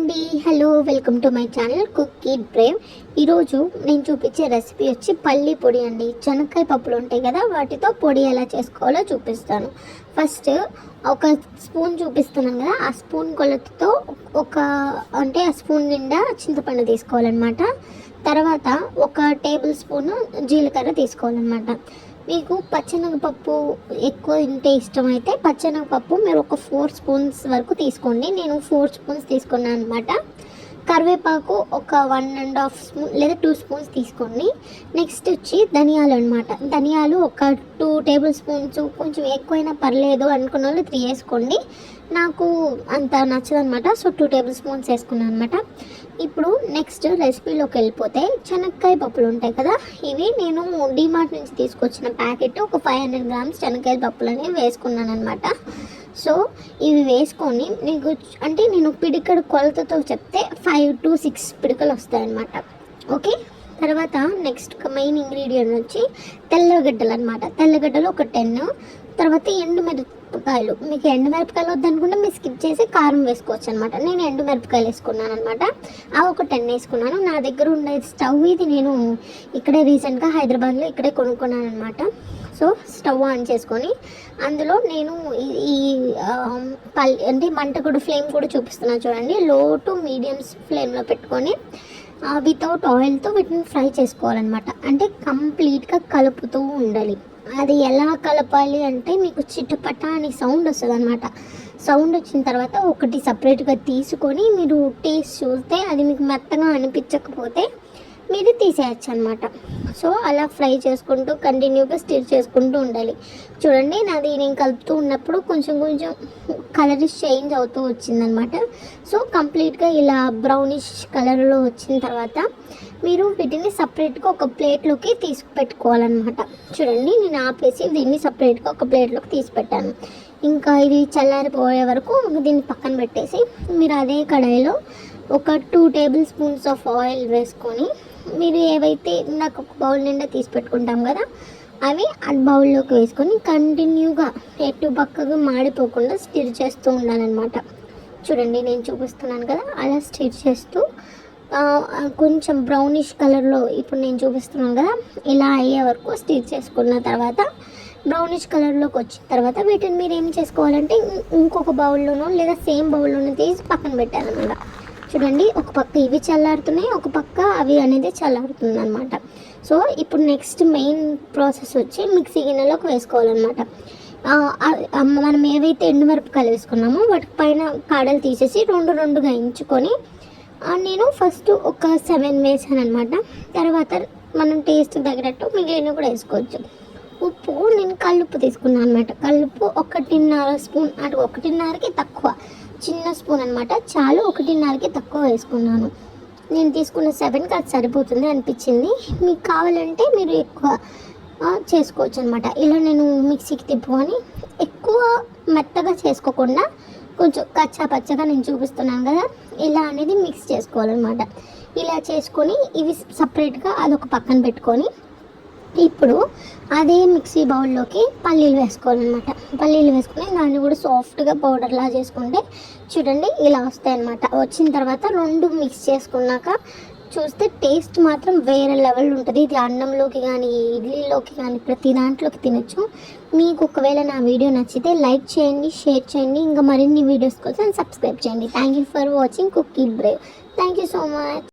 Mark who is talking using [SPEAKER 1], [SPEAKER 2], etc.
[SPEAKER 1] అండి, hello, welcome to my channel cook it Brave. ఈరోజు నేను చూపించే రెసిపీ వచ్చి పల్లి పొడి అండి. శనక్కాయ పప్పులు ఉంటాయి కదా, వాటితో పొడి ఎలా చేసుకోవాలో చూపిస్తాను. ఫస్ట్ ఒక స్పూన్ చూపిస్తున్నాను కదా, ఆ స్పూన్ కొలతతో ఆ స్పూన్ నిండా చింతపండు తీసుకోవాలన్నమాట. తర్వాత ఒక టేబుల్ స్పూన్ జీలకర్ర తీసుకోవాలన్నమాట. మీకు పచ్చెనగపప్పు ఎక్కువ తింటే ఇష్టమైతే పచ్చెనగపప్పు మీరు ఒక 4 స్పూన్స్ వరకు తీసుకోండి. నేను 4 స్పూన్స్ తీసుకున్నాను అనమాట. కరివేపాకు ఒక 1.5 స్పూన్ లేదా 2 స్పూన్స్ తీసుకోండి. నెక్స్ట్ వచ్చి ధనియాలు అనమాట. ధనియాలు ఒక 2 టేబుల్ స్పూన్స్, కొంచెం ఎక్కువైనా పర్లేదు అనుకున్న వాళ్ళు 3 వేసుకోండి. నాకు అంత నచ్చదు అనమాట, సో 2 టేబుల్ స్పూన్స్ వేసుకున్నాను అనమాట. ఇప్పుడు నెక్స్ట్ రెసిపీలోకి వెళ్ళిపోతే, శనక్కాయ పప్పులు ఉంటాయి కదా, ఇవి నేను డిమార్ట్ నుంచి తీసుకొచ్చిన ప్యాకెట్ ఒక 500 గ్రామ్స్ శనక్కాయ పప్పులు అనేవి వేసుకున్నాను అనమాట. సో ఇవి వేసుకొని నీకు అంటే నేను పిడికడు కొలతతో చెప్తే 5 to 6 పిడికలు వస్తాయన్నమాట. ఓకే, తర్వాత నెక్స్ట్ మెయిన్ ఇంగ్రీడియంట్ వచ్చి తెల్లగడ్డలు అనమాట. తెల్లగడ్డలు ఒక 10, తర్వాత ఎండుమిరపకాయలు. మీకు ఎండుమిరపకాయలు వద్దనుకుంటే మీరు స్కిప్ చేసి కారం వేసుకోవచ్చు అనమాట. నేను ఎండుమిరపకాయలు వేసుకున్నాను అనమాట. అవి ఒక 10 వేసుకున్నాను. నా దగ్గర ఉండే స్టవ్ ఇది నేను ఇక్కడే రీసెంట్గా హైదరాబాద్లో ఇక్కడే కొనుక్కున్నాను అనమాట. సో స్టవ్ ఆన్ చేసుకొని అందులో నేను ఈ మంట కూడా ఫ్లేమ్ కూడా చూపిస్తున్నాను చూడండి. లో టు మీడియం ఫ్లేమ్లో పెట్టుకొని వితౌట్ ఆయిల్తో వీటిని ఫ్రై చేసుకోవాలన్నమాట. అంటే కంప్లీట్గా కలుపుతూ ఉండాలి. అది ఎలా కలపాలి అంటే మీకు చిటపట అని సౌండ్ వస్తుంది అనమాట. సౌండ్ వచ్చిన తర్వాత ఒకటి సపరేట్గా తీసుకొని మీరు టేస్ట్ చూస్తే అది మీకు మెత్తగా అనిపించకపోతే మీరు తీసేయచ్చు అనమాట. సో అలా ఫ్రై చేసుకుంటూ కంటిన్యూగా స్టిర్ చేసుకుంటూ ఉండాలి. చూడండి, నాది నేను కలుపుతూ ఉన్నప్పుడు కొంచెం కొంచెం కలర్ చేంజ్ అవుతూ వచ్చిందనమాట. సో కంప్లీట్గా ఇలా బ్రౌనిష్ కలర్లో వచ్చిన తర్వాత మీరు వీటిని సపరేట్గా ఒక ప్లేట్లోకి తీసి పెట్టుకోవాలన్నమాట. చూడండి, నేను ఆపేసి దీన్ని సపరేట్గా ఒక ప్లేట్లోకి తీసి పెట్టాను. ఇంకా ఇది చల్లారిపోయే వరకు దీన్ని పక్కన పెట్టేసి మీరు అదే కడాయిలో ఒక 2 టేబుల్ స్పూన్స్ ఆఫ్ ఆయిల్ వేసుకొని మీరు ఏవైతే నాకు ఒక బౌల్ నిండా తీసి పెట్టుకుంటాం కదా, అవి ఆ బౌల్లోకి వేసుకొని కంటిన్యూగా ఎటు పక్కగా మాడిపోకుండా స్టిర్ చేస్తూ ఉండాలన్నమాట. చూడండి, నేను చూపిస్తున్నాను కదా, అలా స్టిర్ చేస్తూ కొంచెం బ్రౌనిష్ కలర్లో ఇప్పుడు నేను చూపిస్తున్నాను కదా, ఇలా అయ్యే వరకు స్టిర్ చేసుకున్న తర్వాత బ్రౌనిష్ కలర్లోకి వచ్చిన తర్వాత వీటిని మీరు ఏం చేసుకోవాలంటే ఇంకొక బౌల్లోనో లేదా సేమ్ బౌల్లోనో తీసి పక్కన పెట్టాలన్నమాట. చూడండి, ఒక పక్క ఇవి చల్లారుతున్నాయి, ఒక పక్క అవి అనేది చల్లారుతుంది అనమాట. సో ఇప్పుడు నెక్స్ట్ మెయిన్ ప్రాసెస్ వచ్చి మిక్సీ గిన్నెలోకి వేసుకోవాలన్నమాట. మనం ఏవైతే ఎండుమిరపకాయలు వేసుకున్నామో వాటి పైన కాడలు తీసేసి 2గా ఎంచుకొని నేను ఫస్ట్ ఒక 7 వేసాను అనమాట. తర్వాత మనం టేస్ట్ తగినట్టు మిగిలిన కూడా వేసుకోవచ్చు. ఉప్పు నేను కల్లుప్పు తీసుకున్నాను అనమాట. కల్లుప్పు 1.5 స్పూన్, అంటే 1.5కి తక్కువ, చిన్న స్పూన్ అనమాట. చాలు, 1.5కి తక్కువ వేసుకున్నాను. నేను తీసుకున్న 7కి అది సరిపోతుంది అనిపించింది. మీకు కావాలంటే మీరు ఎక్కువ చేసుకోవచ్చు అనమాట. ఇలా నేను మిక్సీకి తిప్పుకొని ఎక్కువ మెత్తగా చేసుకోకుండా కొంచెం కచ్చా పచ్చగా నేను చూపిస్తున్నాను కదా, ఇలా అనేది మిక్స్ చేసుకోవాలన్నమాట. ఇలా చేసుకొని ఇవి సపరేట్గా అదొక పక్కన పెట్టుకొని ఇప్పుడు అదే మిక్సీ బౌల్లోకి పల్లీలు వేసుకోవాలన్నమాట. పల్లీలు వేసుకొని దాన్ని కూడా సాఫ్ట్గా పౌడర్లా చేసుకుంటే చూడండి ఇలా వస్తాయన్నమాట. వచ్చిన తర్వాత 2 మిక్స్ చేసుకున్నాక చూస్తే టేస్ట్ మాత్రం వేరే లెవెల్ ఉంటుంది. ఇది అన్నంలోకి కానీ ఇడ్లీలోకి కానీ ప్రతి దాంట్లోకి తినచ్చు. మీకు ఒకవేళ నా వీడియో నచ్చితే లైక్ చేయండి, షేర్ చేయండి, ఇంకా మరిన్ని వీడియోస్ కోసం సబ్స్క్రైబ్ చేయండి. Thank you for watching cook it Brave. Thank you so much.